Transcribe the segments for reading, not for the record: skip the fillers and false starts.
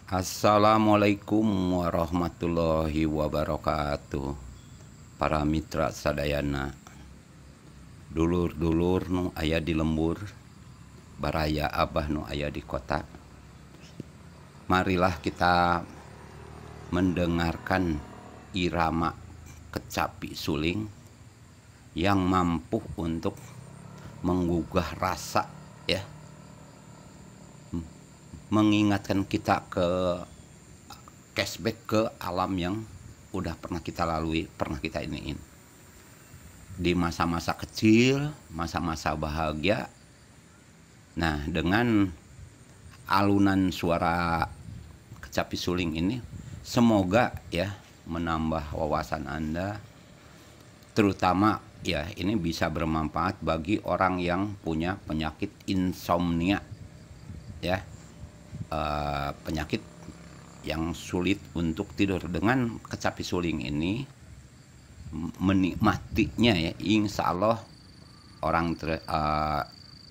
Assalamualaikum warahmatullahi wabarakatuh. Para mitra sadayana, dulur-dulur nu aya di lembur, baraya abah nu aya di kota. Marilah kita mendengarkan irama kecapi suling yang mampu untuk menggugah rasa, ya, mengingatkan kita ke cashback ke alam yang udah pernah kita lalui, pernah kita iniin di masa-masa kecil, masa-masa bahagia. Nah, dengan alunan suara kecapi suling ini semoga ya menambah wawasan Anda, terutama ya ini bisa bermanfaat bagi orang yang punya penyakit insomnia, ya. Penyakit yang sulit untuk tidur. Dengan kecapi suling ini menikmatinya ya, insya Allah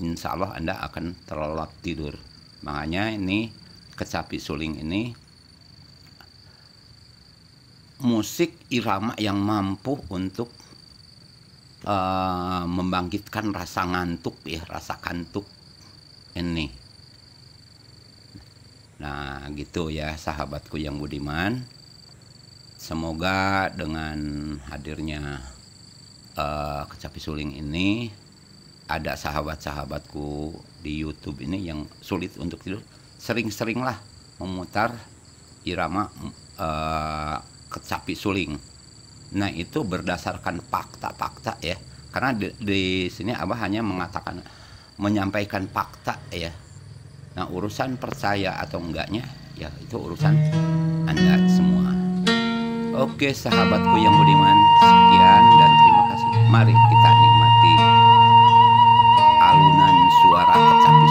insya Allah Anda akan terlelap tidur. Makanya ini kecapi suling ini musik irama yang mampu untuk membangkitkan rasa ngantuk ya, rasa kantuk ini. Nah gitu ya sahabatku yang budiman. Semoga dengan hadirnya kecapi suling ini, ada sahabat-sahabatku di YouTube ini yang sulit untuk tidur, sering-seringlah memutar irama kecapi suling. Nah itu berdasarkan fakta-fakta ya, karena di sini Abah hanya menyampaikan fakta ya. Nah urusan percaya atau enggaknya ya itu urusan Anda semua. Oke sahabatku yang budiman, sekian dan terima kasih. Mari kita nikmati alunan suara kecapi